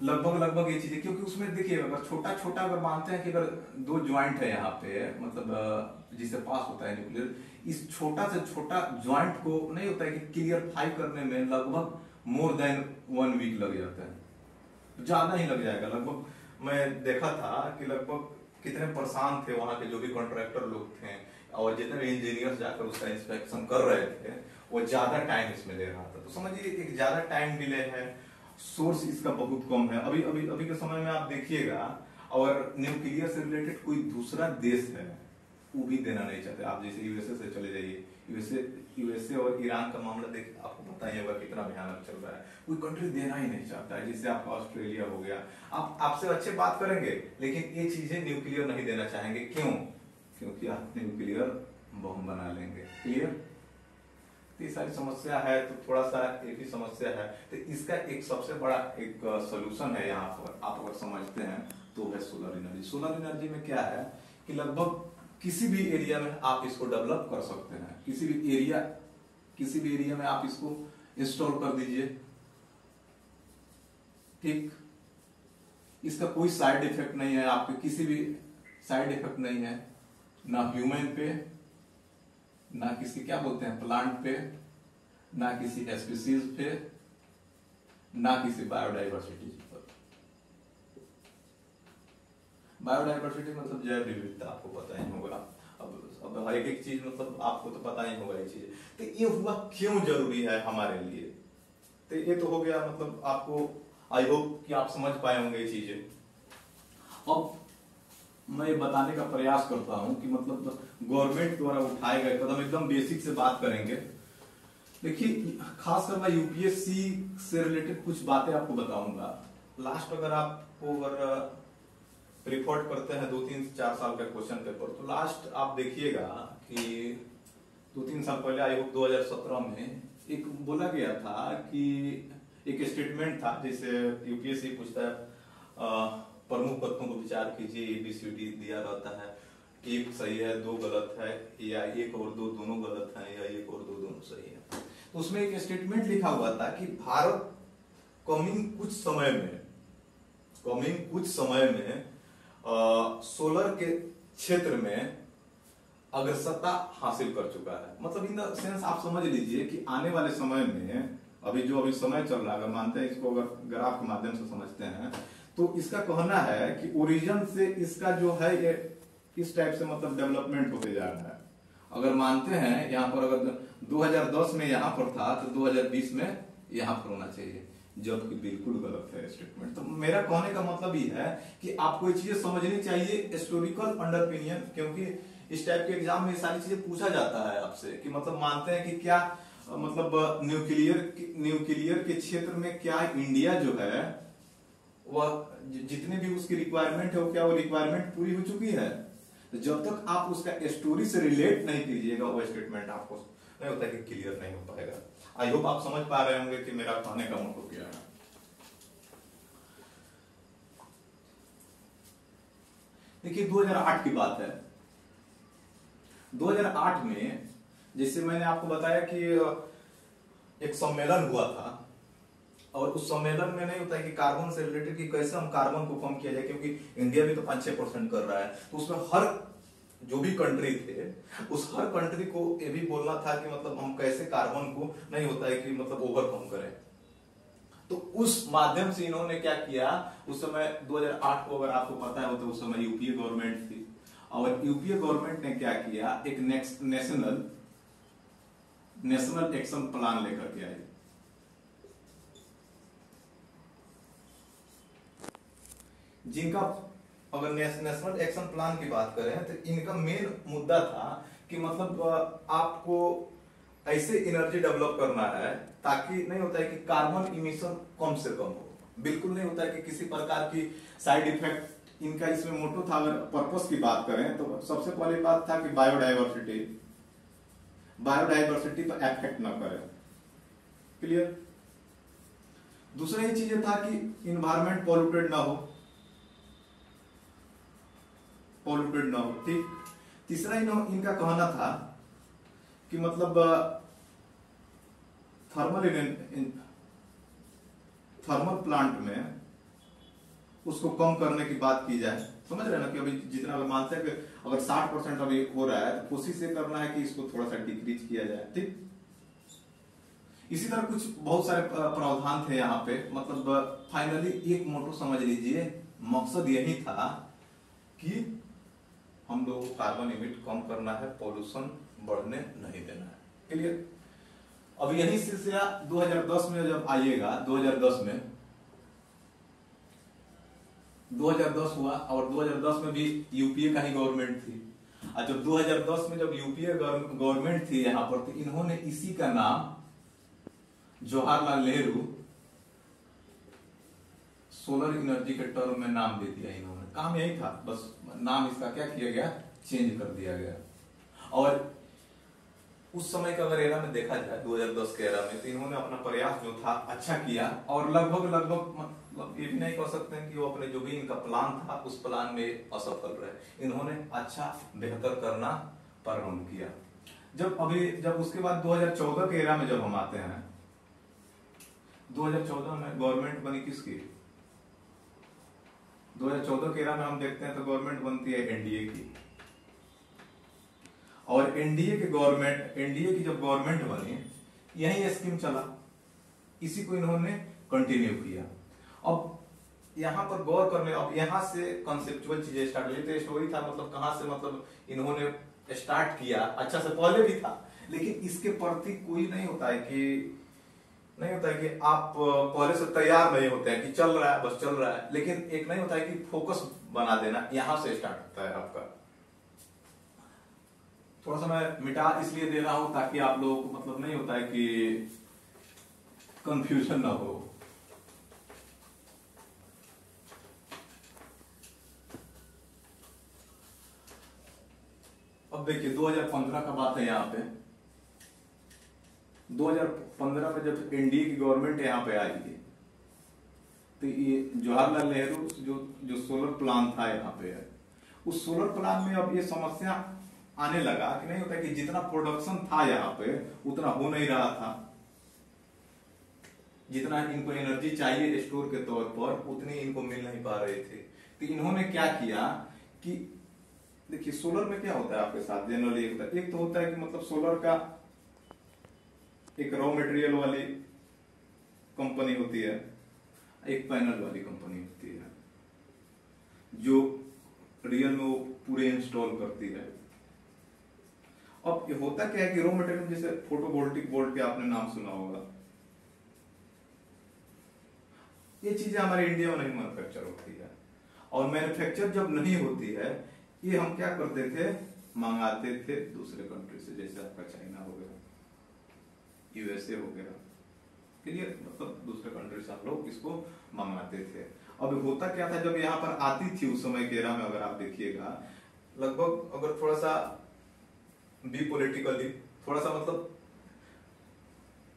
लगभग ये चीजें, क्योंकि उसमें देखिए अगर छोटा छोटा अगर मानते हैं कि अगर 2 ज्वाइंट है यहाँ पे मतलब जिससे पास होता है न्यूक्लियर, इस छोटा से छोटा ज्वाइंट को नहीं होता है कि क्लियरफाई करने में लगभग मोर देन 1 वीक लग जाता है, ज्यादा ही लग जाएगा। लगभग मैं देखा था कि लगभग कितने परेशान थे वहां के जो भी कॉन्ट्रैक्टर लोग थे और जितने भी इंजीनियर्स जाकर उसका इंस्पेक्शन कर रहे थे वो ज्यादा टाइम इसमें ले रहा था। तो समझिए एक ज्यादा टाइम डिले है, सोर्स इसका बहुत कम है। अभी के समय में आप देखिएगा और न्यूक्लियर से रिलेटेड कोई दूसरा देश है वो भी देना नहीं चाहते। आप जैसे यूएसए से चले जाइए, यूएसए और ईरान का मामला देखिए, आपको पता ही होगा कितना भयानक चल रहा है। कोई कंट्री देना ही नहीं चाहता है। जैसे आपका ऑस्ट्रेलिया हो गया, आप आपसे अच्छे बात करेंगे लेकिन ये चीजें न्यूक्लियर नहीं देना चाहेंगे। क्यों? क्योंकि आप न्यूक्लियर बम बना लेंगे। क्लियर? तो ये सारी समस्या है। तो थोड़ा सा एक ही समस्या है, तो इसका एक सबसे बड़ा एक सोल्यूशन है यहाँ पर, आप अगर समझते हैं तो है सोलर एनर्जी। सोलर एनर्जी में क्या है कि लगभग किसी भी एरिया में आप इसको डेवलप कर सकते हैं। किसी भी एरिया में आप इसको इंस्टॉल कर दीजिए, ठीक। इसका कोई साइड इफेक्ट नहीं है, आपके किसी भी साइड इफेक्ट नहीं है, ना ह्यूमन पे, ना किसी क्या बोलते हैं प्लांट पे, ना किसी स्पीसीज पे, ना किसी बायोडाइवर्सिटी पर। बायोडाइवर्सिटी मतलब जैव विविधता, आपको पता ही होगा। अब हर एक चीज मतलब आपको तो पता ही होगा ये चीज। तो ये हुआ क्यों जरूरी है हमारे लिए। तो ये तो हो गया, मतलब आपको आई होप कि आप समझ पाए होंगे ये चीजें। अब मैं बताने का प्रयास करता हूं कि मतलब गवर्नमेंट द्वारा उठाए गए कदम, एकदम बेसिक से बात करेंगे। देखिए खासकर मैं यूपीएससी से रिलेटेड कुछ बातें आपको बताऊंगा। लास्ट अगर आपको अगर रिपोर्ट करते हैं 2-3-4 साल का क्वेश्चन पेपर, तो लास्ट आप देखिएगा कि 2-3 साल पहले आई होप 2017 में एक बोला गया था कि एक स्टेटमेंट था जिसे यूपीएससी पूछता है, प्रमुख तत्वों को विचार कीजिए, एबीसीडी दिया रहता है, एक सही है, दो गलत है, या एक और दो दोनों गलत है, या एक और दो दोनों सही है। तो उसमें एक स्टेटमेंट लिखा हुआ था कि भारत कमिंग कुछ समय में सोलर के क्षेत्र में अग्रसरता हासिल कर चुका है। मतलब इन द सेंस आप समझ लीजिए कि आने वाले समय में अभी समय चल रहा है, अगर मानते हैं इसको, अगर ग्राफ के माध्यम से समझते हैं, तो इसका कहना है कि ओरिजिन से इसका जो है ये इस टाइप से मतलब डेवलपमेंट होते जा रहा है। अगर मानते हैं यहाँ पर अगर 2010 में यहाँ पर था तो 2020 में यहाँ पर होना चाहिए, जबकि बिल्कुल गलत है स्टेटमेंट। तो मेरा कहने का मतलब ये है कि आपको ये चीजें समझनी चाहिए, हिस्टोरिकल अंडरपिनियन, क्योंकि इस टाइप के एग्जाम में सारी चीजें पूछा जाता है आपसे कि मतलब मानते हैं कि क्या मतलब न्यूक्लियर के क्षेत्र में क्या इंडिया जो है वह जितने भी उसकी रिक्वायरमेंट है, वो क्या वो रिक्वायरमेंट पूरी हो चुकी है? तो जब तक आप उसका स्टोरी से रिलेट नहीं कीजिएगा वो स्टेटमेंट आपको नहीं होता कि क्लियर नहीं हो पाएगा। आई होप आप समझ पा रहे होंगे कि मेरा कहने का मतलब क्या है। देखिए 2008 की बात है। 2008 में जैसे मैंने आपको बताया कि एक सम्मेलन हुआ था, और उस सम्मेलन में नहीं होता है कि कार्बन से रिलेटेड कि कैसे हम कार्बन को कम किया जाए, क्योंकि इंडिया भी तो 5-6% कर रहा है। तो उसमें हर जो भी कंट्री थे उस हर कंट्री को ये भी बोलना था कि मतलब हम कैसे कार्बन को नहीं होता है कि मतलब ओवरकम करें। तो उस माध्यम से इन्होंने क्या किया, उस समय 2008 को अगर आपको पता है तो उस समय यूपीए गवर्नमेंट थी, और यूपीए गवर्नमेंट ने क्या किया, एक नेशनल एक्शन प्लान लेकर के आई। जिनका अगर नेशनल एक्शन प्लान की बात करें तो इनका मेन मुद्दा था कि मतलब आपको ऐसे एनर्जी डेवलप करना है ताकि नहीं होता है कि कार्बन इमिशन कम से कम हो। बिल्कुल नहीं होता है कि किसी प्रकार की साइड इफेक्ट इनका इसमें मोटो था। अगर पर्पस की बात करें तो सबसे पहली बात था कि बायोडाइवर्सिटी पर इफेक्ट ना करे, क्लियर। दूसरा ये चीज था कि इन्वायरमेंट पॉल्यूटेड ना हो, ठीक। तीसरा इनका कहना था कि मतलब थर्मल प्लांट में उसको कम करने की बात की जाए। समझ रहे हैं ना कि अभी जितना अगर मानते हैं कि अगर 60% अभी हो रहा है तो कोशिश ये करना है कि इसको थोड़ा सा डिक्रीज किया जाए, ठीक। इसी तरह कुछ बहुत सारे प्रावधान थे यहाँ पे। मतलब फाइनली एक मोटो समझ लीजिए, मकसद यही था कि हम लोगों को कार्बन इमिट कम करना है, पॉल्यूशन बढ़ने नहीं देना है, क्लियर। अब यही सिलसिला 2010 में जब आइएगा, 2010 हुआ, और 2010 में भी यूपीए का ही गवर्नमेंट थी। और जब 2010 में जब यूपीए गवर्नमेंट थी यहाँ पर, तो इन्होंने इसी का नाम जवाहरलाल नेहरू सोलर एनर्जी के टर्म में नाम दे दिया इन्होंने। काम यही था, बस नाम इसका क्या किया गया, चेंज कर दिया गया। और उस समय का अगर एरा में देखा जाए 2010 के एरा में, तो इन्होंने अपना प्रयास जो था अच्छा किया, और लगभग मतलब ये भी नहीं कह सकते हैं कि वो अपने जो भी इनका प्लान था उस प्लान में असफल रहे। इन्होंने अच्छा बेहतर करना प्रारंभ किया। जब उसके बाद 2014 के एरा में जब हम आते हैं, 2014 में गवर्नमेंट बनी किसकी, 2014 के एरा में हम देखते हैं तो गवर्नमेंट बनती है एनडीए की। और एनडीए की जब गवर्नमेंट बनी, यही स्कीम चला, इसी को इन्होंने कंटिन्यू किया। अब यहाँ पर गौर करने, अब यहाँ से कॉन्सेप्चुअल चीजें स्टार्ट हुई। तो स्टोरी था मतलब कहाँ से मतलब इन्होंने स्टार्ट किया, अच्छा से पहले भी था, लेकिन इसके प्रति कोई नहीं होता है कि आप पहले से तैयार नहीं होते हैं कि चल रहा है, बस चल रहा है। लेकिन एक नहीं होता है कि फोकस बना देना, यहां से स्टार्ट होता है आपका। थोड़ा सा मैं मिटा इसलिए दे रहा हूं ताकि आप लोगों को मतलब नहीं होता है कि कंफ्यूजन ना हो। अब देखिए 2015 का बात है यहाँ पे। 2015 में जब एनडीए की गवर्नमेंट यहाँ पे आई है, तो ये जवाहरलाल नेहरू जो जो सोलर प्लान था यहाँ पे, उस सोलर प्लान में अब ये समस्या आने लगा कि नहीं होता कि जितना प्रोडक्शन था यहाँ पे उतना हो नहीं रहा था, जितना इनको एनर्जी चाहिए स्टोर के तौर पर उतनी इनको मिल नहीं पा रहे थे। तो इन्होंने क्या किया कि देखिए सोलर में क्या होता है आपके साथ जनरली, एक तो होता है कि मतलब सोलर का एक रॉ मटेरियल वाली कंपनी होती है, एक पैनल वाली कंपनी होती है जो रियल में वो पूरे इंस्टॉल करती है। अब ये होता क्या है कि रॉ मटेरियल जैसे फोटोवोल्टिक बोर्ड के आपने नाम सुना होगा, ये चीजें हमारे इंडिया में नहीं मैन्युफैक्चर होती है, और मैन्युफैक्चर जब नहीं होती है ये हम क्या करते थे, मंगाते थे दूसरे कंट्री से, जैसे आपका चाइना हो गया, यूएसए हो गया, क्लियर, मतलब दूसरे कंट्री से हम लोग इसको मंगाते थे। अब होता क्या था जब यहाँ पर आती थी उस समय के एरा में, अगर आप देखिएगा लगभग, अगर थोड़ा सा बी पॉलिटिकली थोड़ा सा मतलब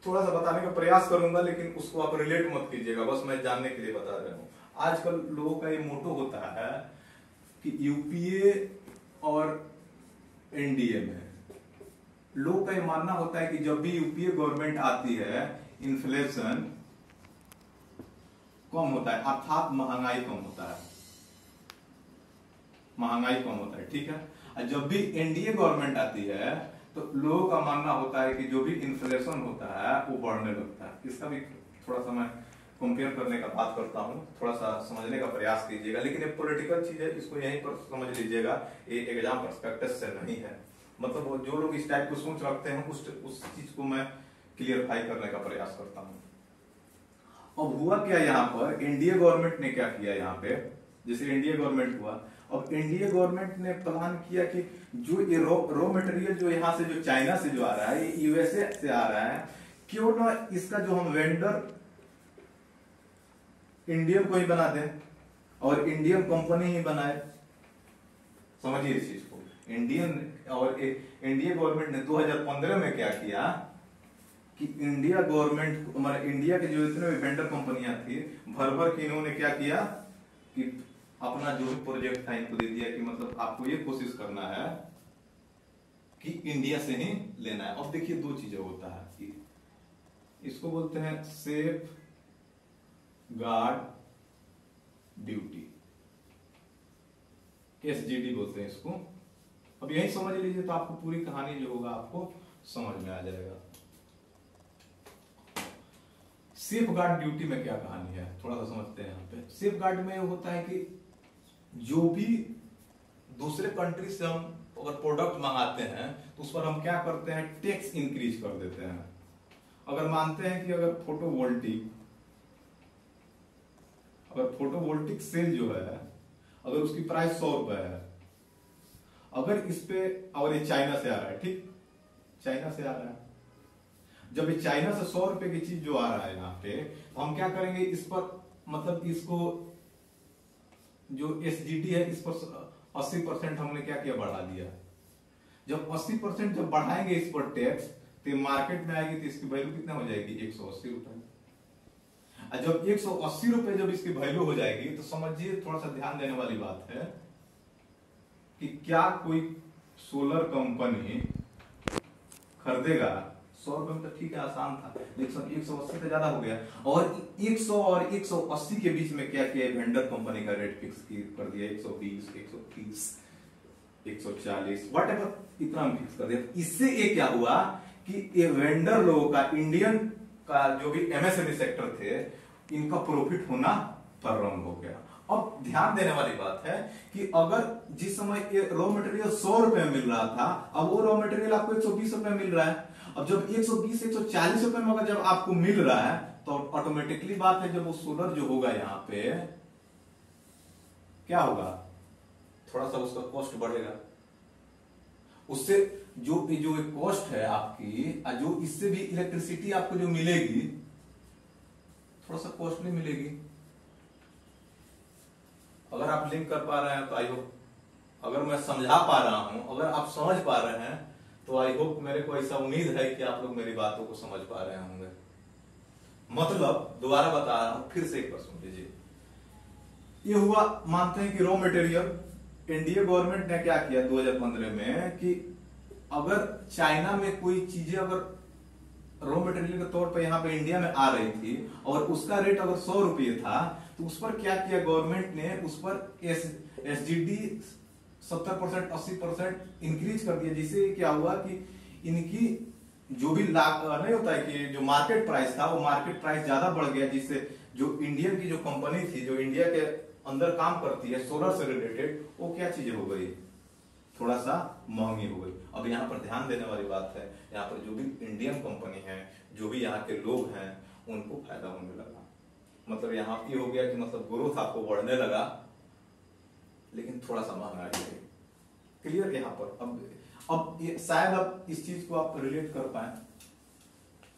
थोड़ा सा बताने का प्रयास करूंगा, लेकिन उसको आप रिलेट मत कीजिएगा, बस मैं जानने के लिए बता रहा हूँ। आजकल लोगों का ये मोटो होता है कि यूपीए और एनडीए में लोगों का ये मानना होता है कि जब भी यूपीए गवर्नमेंट आती है इन्फ्लेशन कम होता है, अर्थात महंगाई कम होता है, महंगाई कम होता है, ठीक है। और जब भी एनडीए गवर्नमेंट आती है तो लोगों का मानना होता है कि जो भी इन्फ्लेशन होता है वो बढ़ने लगता है। इसका भी थोड़ा सा मैं कंपेयर करने का बात करता हूँ, थोड़ा सा समझने का प्रयास कीजिएगा, लेकिन ये पॉलिटिकल चीज है, इसको यहीं पर समझ लीजिएगा, ये एग्जाम पर्सपेक्टिव से नहीं है। मतलब जो लोग इस टाइप को सोच रखते हैं उस चीज को मैं क्लियरफाई करने का प्रयास करता हूँ। अब हुआ क्या, यहाँ पर एनडीए गवर्नमेंट ने क्या किया, यहाँ पे जैसे एनडीए गवर्नमेंट हुआ, अब एनडीए गवर्नमेंट ने प्लान किया कि जो ये रॉ मटेरियल जो यहाँ से जो चाइना से जो आ रहा है, ये यूएसए से आ रहा है, क्यों ना इसका जो हम वेंडर इंडियन को ही बना दें और इंडियन कंपनी ही बनाए। समझिए इस चीज को, इंडियन और इंडिया गवर्नमेंट ने 2015 में क्या किया कि इंडिया गवर्नमेंट, हमारे इंडिया के जो इतने भी वेंडर कंपनियां थी, भर भर के इन्होंने क्या किया कि अपना जो भी प्रोजेक्ट था इनको दे दिया कि मतलब आपको ये कोशिश करना है कि इंडिया से ही लेना है। अब देखिए दो चीजें होता है, इसको बोलते हैं सेफ गार्ड ड्यूटी, एसजीडी बोलते हैं इसको। अब यही समझ लीजिए तो आपको पूरी कहानी जो होगा आपको समझ में आ जाएगा। सेफ गार्ड ड्यूटी में क्या कहानी है थोड़ा सा समझते हैं। यहाँ पे सेफ गार्ड में होता है कि जो भी दूसरे कंट्री से हम अगर प्रोडक्ट मंगाते हैं तो उस पर हम क्या करते हैं, टैक्स इंक्रीज कर देते हैं। अगर मानते हैं कि अगर फोटोवोल्टिक सेल जो है अगर उसकी प्राइस 100 रुपए है, अगर इस पे, और ये चाइना से आ रहा है, ठीक, चाइना से आ रहा है, जब ये चाइना से 100 रुपए की चीज जो आ रहा है यहाँ पे, तो हम क्या करेंगे, इस पर मतलब इसको जो एसजीडी है इस पर 80% हमने क्या किया, बढ़ा दिया। जब 80% जब बढ़ाएंगे इस पर टैक्स, तो मार्केट में आएगी तो इसकी वैल्यू कितना हो जाएगी, 180 रुपए। जब 180 रुपए जब इसकी वैल्यू हो जाएगी तो समझिए, थोड़ा सा ध्यान देने वाली बात है कि क्या कोई सोलर कंपनी खरीदेगा 100 रुपए में, तो ठीक है आसान था, लेकिन 180 से ज्यादा हो गया। और 100 और 180 के बीच में क्या किया, वेंडर कंपनी का रेट फिक्स कर दिया 120, 130, 140, व्हाटएवर, इतना फिक्स कर दिया। इससे ये क्या हुआ कि ये वेंडर लोगों का, इंडियन का जो भी एमएसएमई सेक्टर थे, इनका प्रॉफिट होना प्रारंभ हो गया। अब ध्यान देने वाली बात है कि अगर जिस समय ये रॉ मटेरियल 100 रुपए में मिल रहा था, अब वो रॉ मटेरियल आपको 120 रुपए में मिल रहा है। अब जब 120, 140 रुपए में अगर जब आपको मिल रहा है तो ऑटोमेटिकली बात है, जब वो सोलर जो होगा यहाँ पे क्या होगा, थोड़ा सा उसका कॉस्ट बढ़ेगा। उससे जो कॉस्ट है आपकी, जो इससे भी इलेक्ट्रिसिटी आपको जो मिलेगी थोड़ा सा कॉस्टली मिलेगी। अगर आप लिंक कर पा रहे हैं तो आई होप, अगर मैं समझा पा रहा हूं, अगर आप समझ पा रहे हैं तो आई होप, मेरे को ऐसा उम्मीद है कि आप लोग मेरी बातों को समझ पा रहे होंगे। मतलब दोबारा बता रहा हूं, फिर से एक बार सुन लीजिए। ये हुआ, मानते हैं कि रॉ मटेरियल इंडिया गवर्नमेंट ने क्या किया 2015 में कि अगर चाइना में कोई चीजें अगर रॉ मटेरियल के तौर पर यहाँ पे इंडिया में आ रही थी और उसका रेट अगर 100 रुपये था, तो उस पर क्या किया गवर्नमेंट ने, उस पर एसजीडी 70% 80% इंक्रीज कर दिया, जिससे क्या हुआ कि इनकी जो भी लाभ नहीं होता है कि जो मार्केट प्राइस था वो मार्केट प्राइस ज्यादा बढ़ गया, जिससे जो इंडियन की जो कंपनी थी जो इंडिया के अंदर काम करती है सोलर से रिलेटेड, वो क्या चीजें हो गई, थोड़ा सा महंगी हो गई। अब यहाँ पर ध्यान देने वाली बात है, यहाँ पर जो भी इंडियन कंपनी है, जो भी यहाँ के लोग हैं, उनको फायदा होने लगा। मतलब यहाँ ये हो गया कि मतलब ग्रोथ आपको बढ़ने लगा, लेकिन थोड़ा सा महंगाई है। क्लियर यहाँ पर? अब ये शायद आप इस चीज को आप रिलेट कर पाए,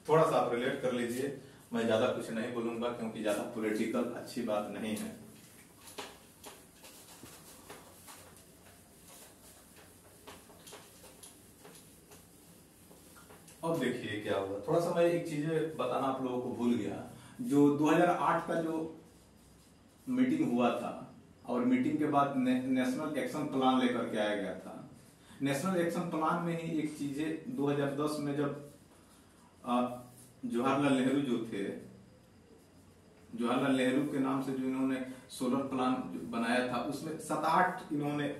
थोड़ा सा आप रिलेट कर लीजिए। मैं ज्यादा कुछ नहीं बोलूंगा क्योंकि ज्यादा पॉलिटिकल अच्छी बात नहीं है। अब देखिए क्या हुआ, थोड़ा सा मैं एक चीज बताना आप लोगों को भूल गया। जो 2008 का जो मीटिंग हुआ था, और मीटिंग के बाद नेशनल एक्शन प्लान लेकर के आया गया था। नेशनल एक्शन प्लान में ही एक चीजें 2010 में जब जवाहरलाल नेहरू जो थे, जवाहरलाल नेहरू के नाम से जो इन्होंने सोलर प्लान बनाया था, उसमें 7-8 इन्होंने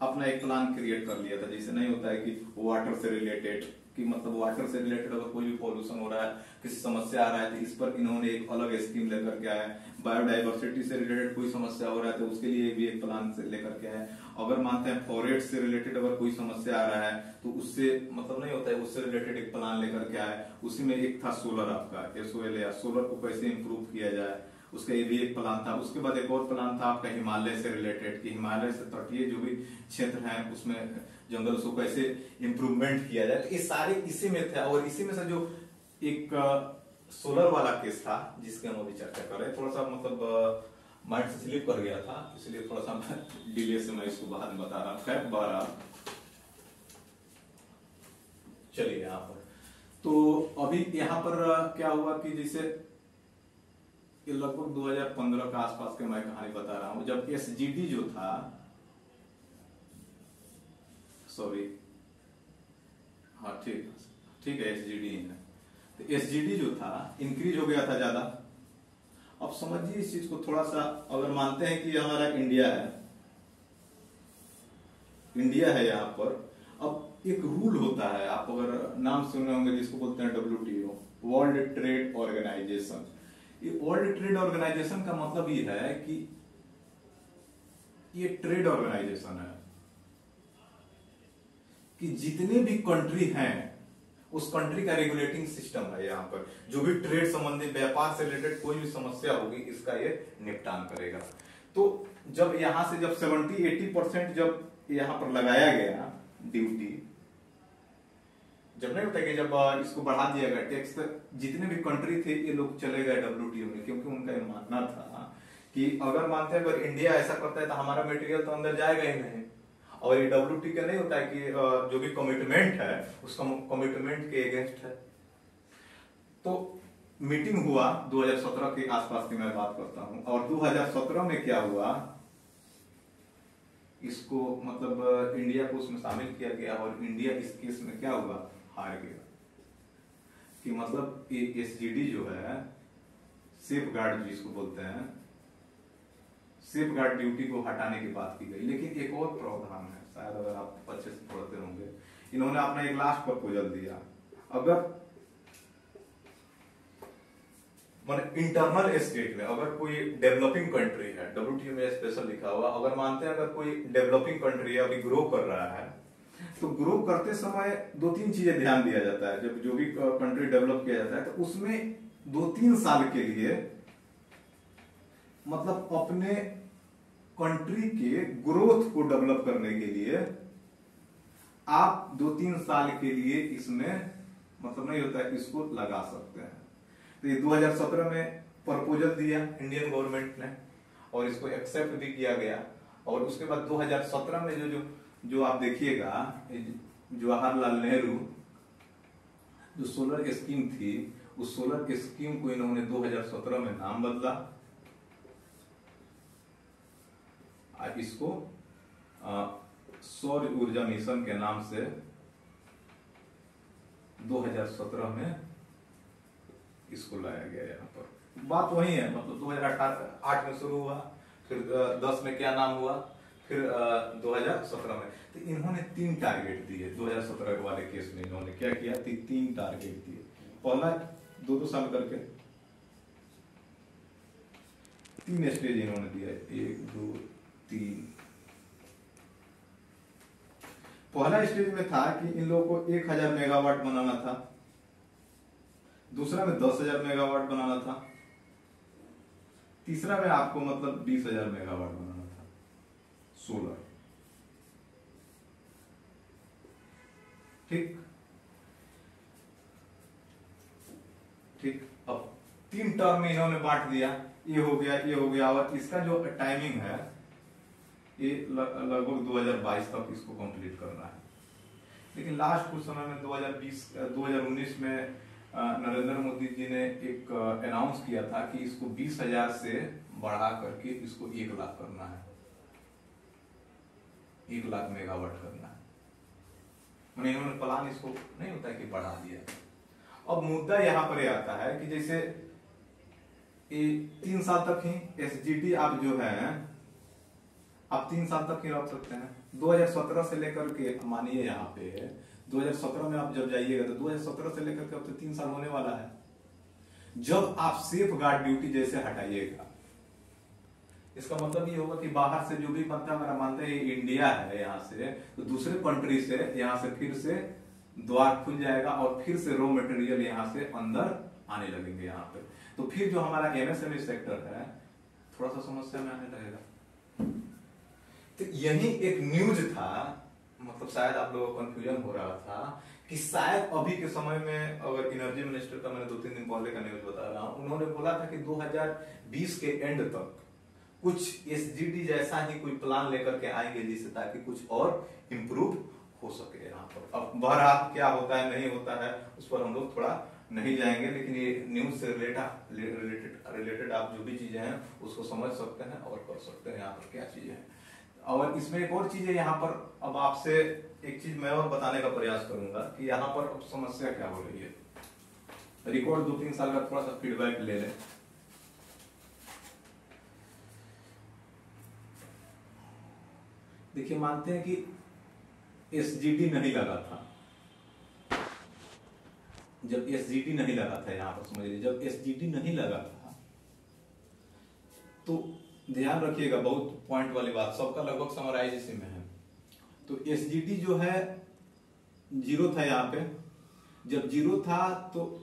अपना एक प्लान क्रिएट कर लिया था। जैसे नहीं होता है कि वाटर से रिलेटेड, कि मतलब वाटर से रिलेटेड अगर कोई भी पॉल्यूशन हो रहा है, किसी समस्या आ रहा है, तो इस पर इन्होंने एक अलग स्कीम लेकर के आए। बायोडाइवर्सिटी से रिलेटेड कोई समस्या हो रहा है तो उसके लिए भी एक प्लान से लेकर के आए। अगर मानते हैं फॉरेस्ट से रिलेटेड अगर कोई समस्या आ रहा है तो उससे मतलब नहीं होता है, उससे रिलेटेड एक प्लान लेकर के आए। उसी में एक था सोलर, आपका SOL, या सोलर को कैसे इंप्रूव किया जाए, उसका ये भी एक प्लान था। उसके बाद एक और प्लान था आपका हिमालय से रिलेटेड, कि हिमालय से तटीय जो भी क्षेत्र है उसमें जंगल को कैसे इंप्रूवमेंट किया जाए। तो ये सारे इसी में थे, और इसी में से जो एक सोलर वाला केस था जिसके हम अभी चर्चा कर रहे हैं, थोड़ा सा मतलब माइंड से स्लिप कर गया था, इसलिए थोड़ा सा डिले से मैं इसको बाद में बता रहा। खैर बहरहाल चलिए यहाँ पर, तो अभी यहाँ पर क्या हुआ कि जैसे ये लगभग 2015 के आसपास के मैं कहानी बता रहा हूं, जब SGD जो था, सॉरी, हाँ ठीक है SGD है, तो SGD जो था इंक्रीज हो गया था ज्यादा। अब समझिए इस चीज को थोड़ा सा, अगर मानते हैं कि हमारा इंडिया है यहाँ पर, अब एक रूल होता है, आप अगर नाम सुने होंगे जिसको बोलते हैं WTO, वर्ल्ड ट्रेड ऑर्गेनाइजेशन। ये वर्ल्ड ट्रेड ऑर्गेनाइजेशन का मतलब ये है कि ये ट्रेड ऑर्गेनाइजेशन है कि जितने भी कंट्री हैं उस कंट्री का रेगुलेटिंग सिस्टम है। यहाँ पर जो भी ट्रेड संबंधी, व्यापार से रिलेटेड कोई भी समस्या होगी, इसका ये निपटान करेगा। तो जब यहां से जब 70-80% जब यहां पर लगाया गया ड्यूटी, जब नहीं होता कि जब इसको बढ़ा दिया गया टैक्स, जितने भी कंट्री थे ये लोग चले गए WTO में, क्योंकि उनका ये मानना था कि अगर मानते हैं अगर इंडिया ऐसा करता है तो हमारा मटेरियल तो अंदर जाएगा ही नहीं। और ये WTO का नहीं होता है कि जो भी कमिटमेंट है उस कमिटमेंट के अगेंस्ट है। तो मीटिंग हुआ 2017 के आसपास की मैं बात करता हूं, और 2017 में क्या हुआ, इसको मतलब इंडिया को उसमें शामिल किया गया, और इंडिया इस केस में क्या हुआ, हार गया। कि मतलब ये SGD जो है, सेफ गार्ड जिसको बोलते हैं, सेफ गार्ड ड्यूटी को हटाने की बात की गई। लेकिन एक और प्रावधान है, शायद अगर आप अच्छे से पढ़ते होंगे, इन्होंने अपना एक लास्ट प्रपोजल दिया। अगर मतलब इंटरनल स्टेट में अगर कोई डेवलपिंग कंट्री है, WTO में स्पेशल लिखा हुआ, अगर मानते हैं अगर कोई डेवलपिंग कंट्री अभी ग्रो कर रहा है, तो ग्रो करते समय 2-3 चीजें ध्यान दिया जाता है। जब जो भी कंट्री डेवलप किया जाता है तो उसमें 2-3 साल के लिए मतलब अपने कंट्री के ग्रोथ को डेवलप करने के लिए आप 2-3 साल के लिए इसमें मतलब नहीं होता है, इसको लगा सकते हैं। तो ये 2017 में प्रपोजल दिया इंडियन गवर्नमेंट ने, और इसको एक्सेप्ट भी किया गया। और उसके बाद 2017 में जो आप देखिएगा, जवाहरलाल नेहरू जो सोलर स्कीम थी, उस सोलर स्कीम को इन्होंने 2017 में नाम बदला। अब इसको सौर ऊर्जा मिशन के नाम से 2017 में इसको लाया गया। यहाँ पर बात वही है, मतलब 2008 में शुरू हुआ, फिर 10 में क्या नाम हुआ, फिर 2017 में। तो इन्होंने 3 टारगेट दिए 2017 वाले केस में। इन्होंने क्या किया, 3 टारगेट दिए। पहला 2-2 साल करके 3 स्टेज इन्होंने दिया, 1 2 3। पहला स्टेज में था कि इन लोगों को 1000 मेगावाट बनाना था, दूसरा में 10,000 मेगावाट बनाना था, तीसरा में आपको मतलब 20,000 मेगावाट बनाना था सोलर। ठीक ठीक। अब 3 टर्म में इन्होंने बांट दिया, ये हो गया, ये हो गया। और इसका जो टाइमिंग है ये लगभग 2022 तक इसको कंप्लीट करना है। लेकिन लास्ट कुछ समय में 2019 में नरेंद्र मोदी जी ने एक अनाउंस किया था कि इसको 20,000 से बढ़ा करके इसको 1 लाख करना है, 1 लाख मेगावाट करना है। मैंने इन्होंने प्लान इसको नहीं होता है कि बढ़ा दिया। अब मुद्दा यहाँ पर आता है कि जैसे ये 3 साल तक ही एसजीटी आप जो है आप 3 साल तक ही रख सकते हैं। 2017 से लेकर के मानिए यहाँ पे 2017 में आप जब जाइएगा तो 2017 से लेकर के अब तो 3 साल होने वाला है। जब आप सेफ गार्ड ड्यूटी जैसे हटाइएगा, इसका मतलब ये होगा कि बाहर से जो भी बनता, मेरा मानते हैं इंडिया है यहाँ से, तो दूसरे कंट्री से यहाँ से फिर से द्वार खुल जाएगा और फिर से रॉ मटेरियल यहाँ से अंदर आने लगेंगे यहाँ पे। तो फिर जो हमारा एमएसएमई सेक्टर है थोड़ा सा समस्या में आने लगेगा। तो यही एक न्यूज था, मतलब शायद आप लोगों को कंफ्यूजन हो रहा था कि शायद अभी के समय में, अगर एनर्जी मिनिस्टर का मैंने 2-3 दिन पहले का न्यूज बता रहा हूं, उन्होंने बोला था कि 2020 के एंड तक कुछ एसजीडी जैसा ही कोई प्लान लेकर के आएंगे, जिससे ताकि कुछ और इम्प्रूव हो सके यहाँ पर। अब बहरहाल क्या होता है नहीं होता है उस पर हम लोग थोड़ा नहीं जाएंगे, लेकिन ये न्यूज से रिलेटेड आप जो भी चीजें हैं उसको समझ सकते हैं और कर सकते हैं यहाँ पर क्या चीजें हैं। और इसमें एक और चीज है यहाँ पर, अब आपसे एक चीज मैं और बताने का प्रयास करूंगा कि यहाँ पर अब समस्या क्या हो रही है। रिकॉर्ड 2-3 साल का थोड़ा सा फीडबैक ले लें। देखिए, मानते हैं कि एसजीडी नहीं लगा था। जब एसजीडी नहीं लगा था, यहाँ पर समझ लीजिए, जब एसजीडी नहीं लगा था तो ध्यान रखिएगा, बहुत पॉइंट वाली बात, सबका लगभग समराइज इसी में है। तो एसजीडी जो है 0 था यहाँ पे। जब 0 था तो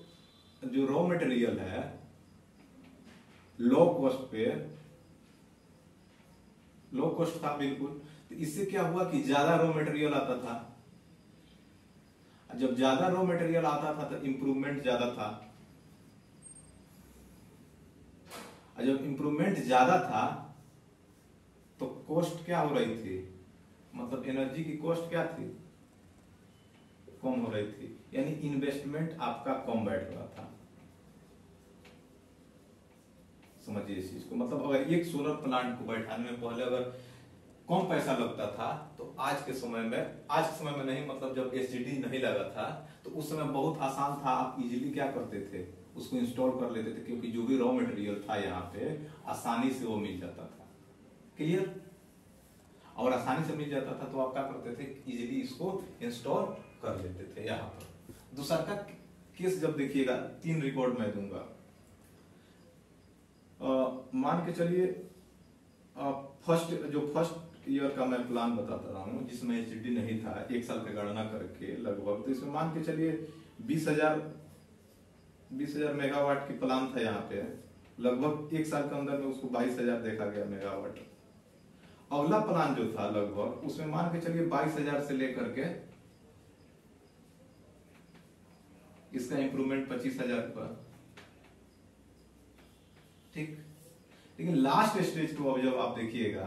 जो रॉ मटेरियल है लो कॉस्ट था बिल्कुल। तो इससे क्या हुआ कि ज्यादा रॉ मटेरियल आता था। जब ज्यादा रॉ मटेरियल आता था तो इंप्रूवमेंट ज्यादा था। जब इंप्रूवमेंट ज्यादा था तो कॉस्ट क्या हो रही थी, मतलब एनर्जी की कॉस्ट क्या थी, कम हो रही थी। यानी इन्वेस्टमेंट आपका कम बैठ रहा था। समझिए इस चीज को, मतलब अगर एक सोलर प्लांट को बैठाने में पहले अगर कम पैसा लगता था तो आज के समय में नहीं, मतलब जब एसजीडी नहीं लगा था तो उस समय बहुत आसान था। आप इजीली क्या करते थे, उसको इंस्टॉल कर लेते थे, क्योंकि जो भी रॉ मटेरियल था यहाँ पे आसानी से वो मिल जाता था। क्लियर? और आसानी से मिल जाता था तो आप क्या करते थे, इजीली इसको इंस्टॉल कर लेते थे। यहाँ पर दूसरा का केस जब देखिएगा, 3 रिकॉर्ड मैं दूंगा। मान के चलिए फर्स्ट ईयर का मैं प्लान बताता रहा हूँ जिसमें एसजीडी नहीं था, 1 साल का गणना करके लगभग। तो इसमें मान के चलिए 20,000 मेगावाट की प्लान था यहाँ पे। लगभग 1 साल के अंदर में उसको 22,000 देखा गया मेगावाट। अगला प्लान जो था लगभग उसमें मान के चलिए 22,000 से लेकर के इसका इंप्रूवमेंट 25,000 पर। ठीक, लेकिन लास्ट स्टेज को अब जब आप देखिएगा,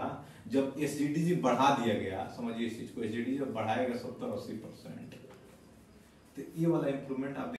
जब एसजीडीजी बढ़ा दिया गया, समझिए इस चीज को, एसजीडीजी जब बढ़ाएगा 70-80%, तो ये वाला इंप्रूवमेंट आप